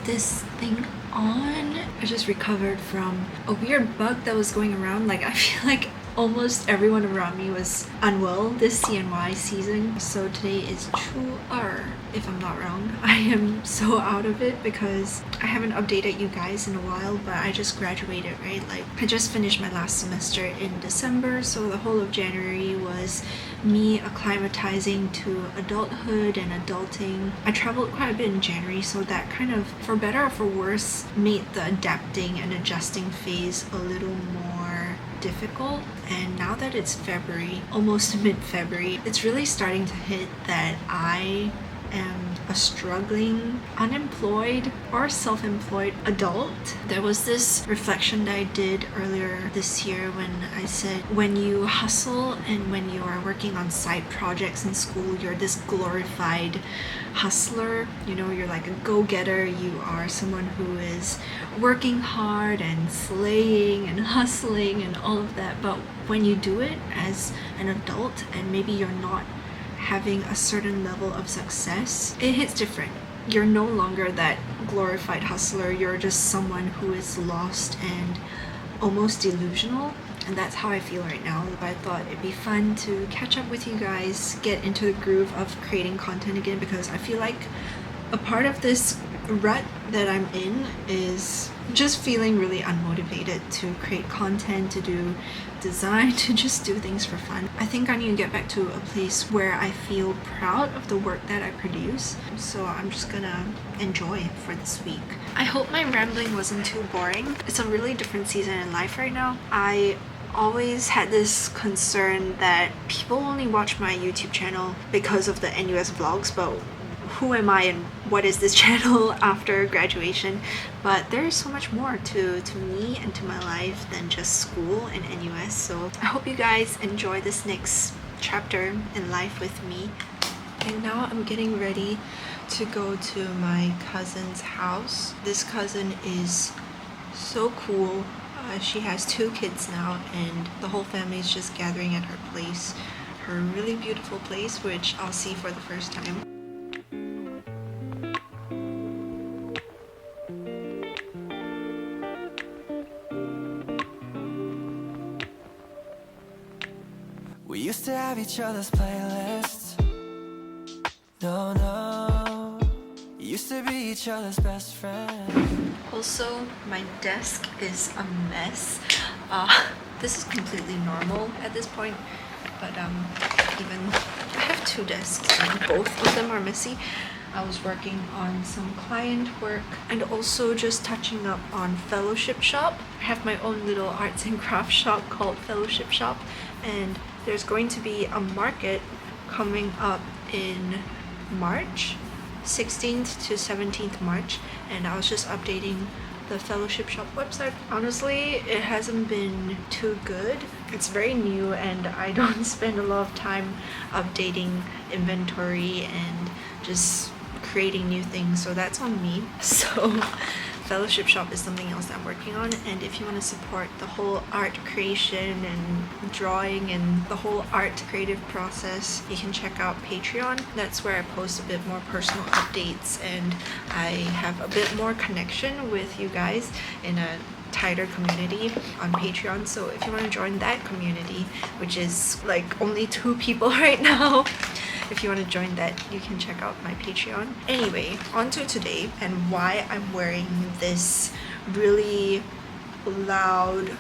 this thing on. I just recovered from a weird bug that was going around. Like, I feel like almost everyone around me was unwell this CNY season. So today is 2R, if I'm not wrong. I am so out of it because I haven't updated you guys in a while, but I just graduated, right? Like, I just finished my last semester in December, so the whole of January was me acclimatizing to adulthood and adulting. I traveled quite a bit in January, so that kind of, for better or for worse, made the adapting and adjusting phase a little more difficult. And now that it's February, almost mid-February, it's really starting to hit that I am a struggling, unemployed or self-employed adult. There was this reflection that I did earlier this year when I said, when you hustle and when you are working on side projects in school, you're this glorified hustler. You know, you're like a go-getter. You are someone who is working hard and slaying and hustling and all of that. But when you do it as an adult and maybe you're not having a certain level of success, it hits different. You're no longer that glorified hustler. You're just someone who is lost and almost delusional. And that's how I feel right now. But I thought it'd be fun to catch up with you guys, get into the groove of creating content again, because I feel like a part of this rut that I'm in is just feeling really unmotivated to create content, to do design, to just do things for fun. I think I need to get back to a place where I feel proud of the work that I produce. So I'm just gonna enjoy for this week. I hope my rambling wasn't too boring. It's a really different season in life right now. I always had this concern that people only watch my YouTube channel because of the NUS vlogs, but who am I and what is this channel after graduation? But there is so much more to me and to my life than just school and NUS. So I hope you guys enjoy this next chapter in life with me. And now I'm getting ready to go to my cousin's house. This cousin is so cool. She has 2 kids now, and the whole family is just gathering at her place. Her really beautiful place, which I'll see for the first time. We used to have each other's playlists. No, used to be each other's best friend. Also, my desk is a mess. This is completely normal at this point, but even I have 2 desks and both of them are messy. I was working on some client work and also just touching up on Fellowship Shop. I have my own little arts and crafts shop called Fellowship Shop, and there's going to be a market coming up in March, 16th to 17th March, and I was just updating the Fellowship Shop website. Honestly, it hasn't been too good. It's very new and I don't spend a lot of time updating inventory and just creating new things, so that's on me. So Fellowship Shop is something else that I'm working on, and if you want to support the whole art creation and drawing and the whole art creative process, you can check out Patreon. That's where I post a bit more personal updates and I have a bit more connection with you guys in a tighter community on Patreon. So if you want to join that community, which is like only 2 people right now, if you want to join that, you can check out my Patreon. Anyway, on to today and why I'm wearing this really loud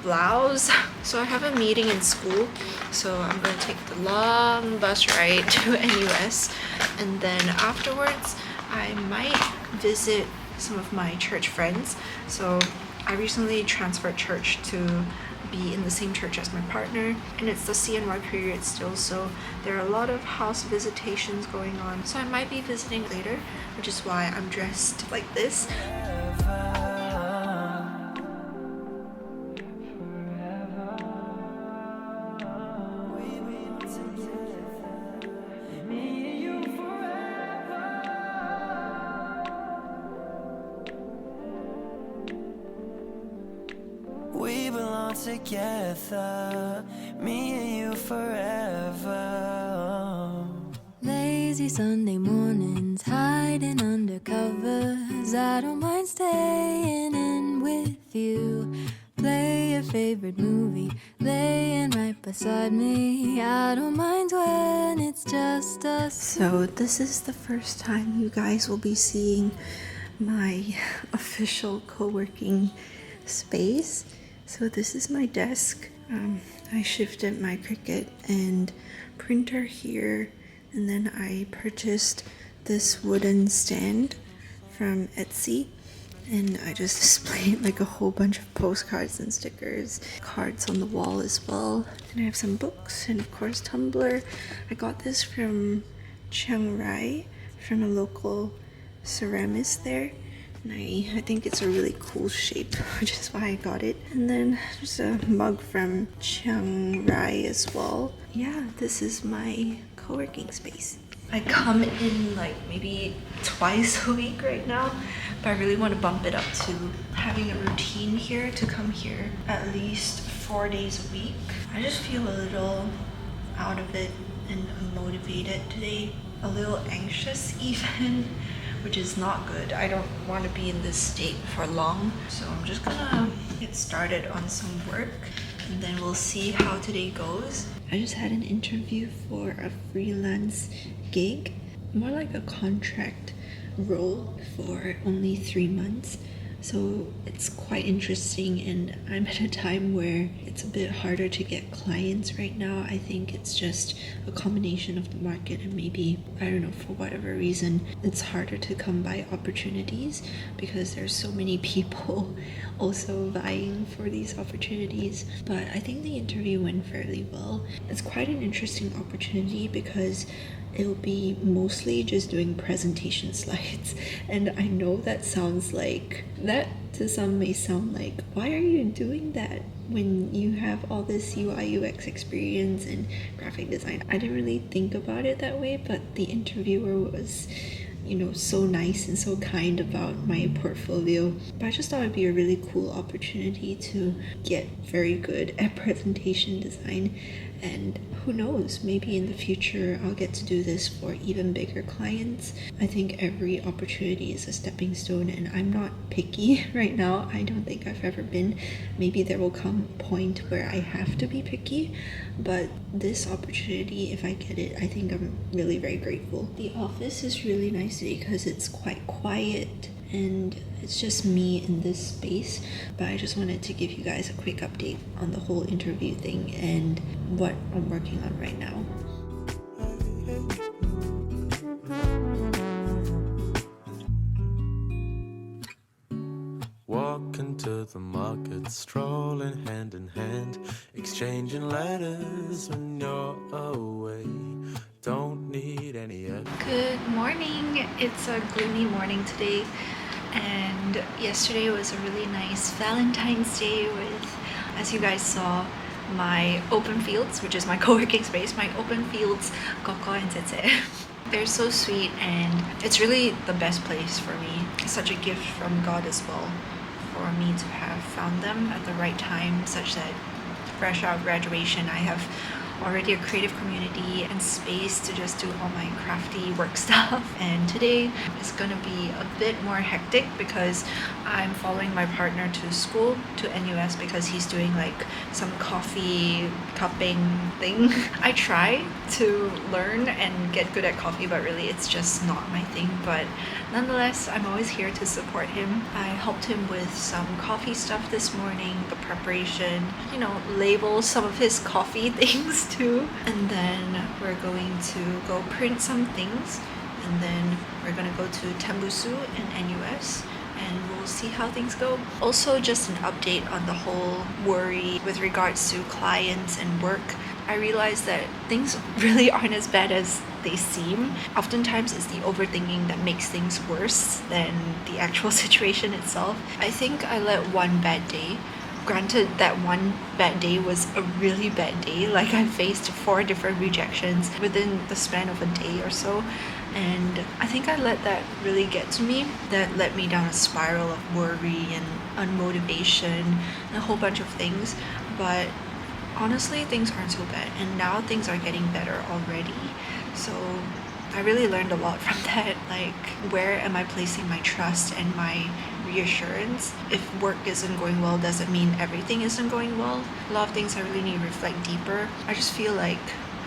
blouse. So I have a meeting in school, so I'm going to take the long bus ride to NUS, and then afterwards I might visit some of my church friends. So I recently transferred church to be in the same church as my partner, and it's the CNY period still, so there are a lot of house visitations going on, so I might be visiting later, which is why I'm dressed like this. We belong together, me and you forever. Lazy lazy Sunday mornings, hiding under covers. I don't mind staying in with you. Play your favorite movie, laying right beside me. I don't mind when it's just us. So this is the first time you guys will be seeing my official co-working space. So this is my desk. I shifted my Cricut and printer here, and then I purchased this wooden stand from Etsy, and I just displayed like a whole bunch of postcards and stickers, cards on the wall as well. And I have some books and of course Tumblr. I got this from Chiang Rai, from a local ceramist there. And I think it's a really cool shape, which is why I got it. And then there's a mug from Chiang Rai as well. Yeah, this is my co-working space. I come in like maybe twice a week right now, but I really want to bump it up to having a routine here, to come here at least 4 days a week. I just feel a little out of it and unmotivated today, a little anxious even, which is not good. I don't want to be in this state for long, so I'm just gonna get started on some work and then we'll see how today goes. I just had an interview for a freelance gig, more like a contract role for only 3 months. So it's quite interesting, and I'm at a time where it's a bit harder to get clients right now. I think it's just a combination of the market and maybe, I don't know, for whatever reason, it's harder to come by opportunities because there's so many people also vying for these opportunities. But I think the interview went fairly well. It's quite an interesting opportunity because it'll be mostly just doing presentation slides. And I know that sounds like, that to some may sound like, why are you doing that when you have all this UI UX experience and graphic design? I didn't really think about it that way, but the interviewer was, so nice and so kind about my portfolio. But I just thought it'd be a really cool opportunity to get very good at presentation design. And who knows, maybe in the future I'll get to do this for even bigger clients. I think every opportunity is a stepping stone, and I'm not picky right now. I don't think I've ever been. Maybe there will come a point where I have to be picky, but this opportunity, if I get it, I think I'm really very grateful. The office is really nice today because it's quite quiet and it's just me in this space. But I just wanted to give you guys a quick update on the whole interview thing and what I'm working on right now. Walking to the market, strolling hand in hand, exchanging letters when you're away. Don't need any effort. Good morning. It's a gloomy morning today, and yesterday was a really nice Valentine's Day with, as you guys saw, my open fields, which is my co-working space, my open fields, Koko and Tsetse. They're so sweet, and it's really the best place for me. It's such a gift from God as well for me to have found them at the right time, such that fresh out of graduation I have already a creative community and space to just do all my crafty work stuff. And today is gonna be a bit more hectic because I'm following my partner to school, to NUS, because he's doing like some coffee cupping thing. I try to learn and get good at coffee, but really it's just not my thing. But nonetheless, I'm always here to support him. I helped him with some coffee stuff this morning, the preparation, label some of his coffee things too. And then we're going to go print some things, and then we're gonna go to Tembusu and NUS, and we'll see how things go. Also, just an update on the whole worry with regards to clients and work. I realized that things really aren't as bad as they seem. Oftentimes it's the overthinking that makes things worse than the actual situation itself. I think I let one bad day, granted that one bad day was a really bad day, like I faced 4 different rejections within the span of a day or so, and I think I let that really get to me. That led me down a spiral of worry and unmotivation and a whole bunch of things. But honestly, things aren't so bad, and now things are getting better already. So I really learned a lot from that. Like, where am I placing my trust and my reassurance? If work isn't going well, doesn't mean everything isn't going well. A lot of things I really need to reflect deeper. I just feel like,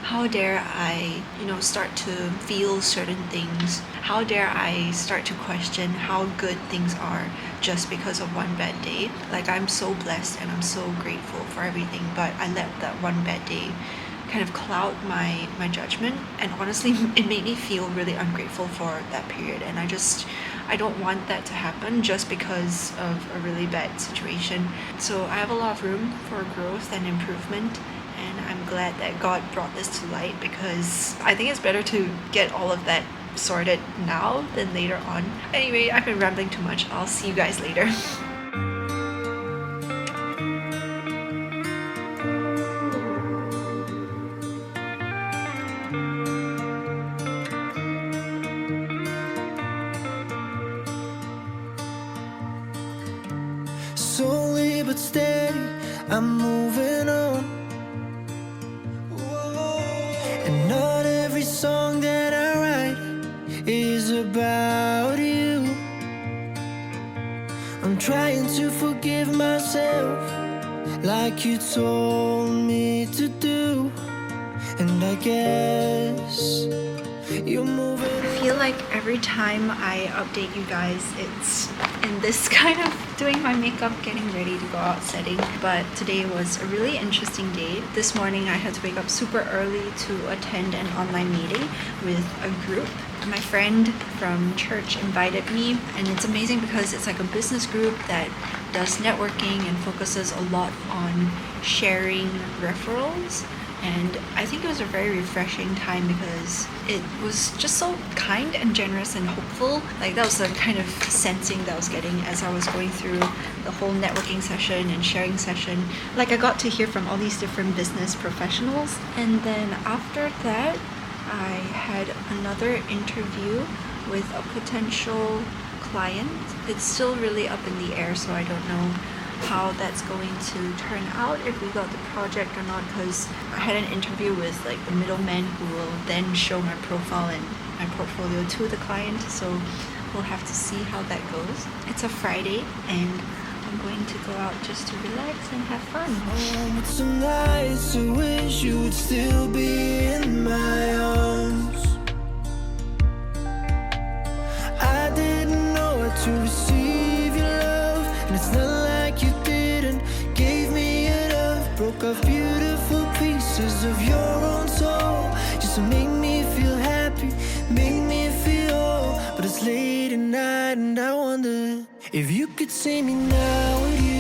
how dare I, start to feel certain things? How dare I start to question how good things are just because of one bad day? Like, I'm so blessed and I'm so grateful for everything, but I let that one bad day kind of cloud my judgment, and honestly it made me feel really ungrateful for that period, and I don't want that to happen just because of a really bad situation. So I have a lot of room for growth and improvement, and I'm glad that God brought this to light, because I think it's better to get all of that sorted now than later on. Anyway, I've been rambling too much. I'll see you guys later. Slowly but steady, I'm moving on. And not every song that I write is about you. I'm trying to forgive myself like you told me to do. And I guess you're moving on. I feel like every time I update you guys, it's in this kind of doing my makeup, getting ready to go out setting. But today was a really interesting day. This morning I had to wake up super early to attend an online meeting with a group. My friend from church invited me, and it's amazing because it's like a business group that does networking and focuses a lot on sharing referrals. And I think it was a very refreshing time because it was just so kind and generous and hopeful. Like, that was the kind of sensing that I was getting as I was going through the whole networking session and sharing session. Like, I got to hear from all these different business professionals. And then after that, I had another interview with a potential client. It's still really up in the air, so I don't know how that's going to turn out, if we got the project or not, because I had an interview with like the middleman who will then show my profile and my portfolio to the client, so we'll have to see how that goes. It's a Friday and I'm going to go out just to relax and have fun. Oh, some nights I wish you would still be in my arms. I didn't know how to receive your love, and it's not like you didn't give me enough. Broke off beautiful pieces of your own soul just to make me feel happy, make me feel whole. But it's late at night and I wonder if you could see me now with you.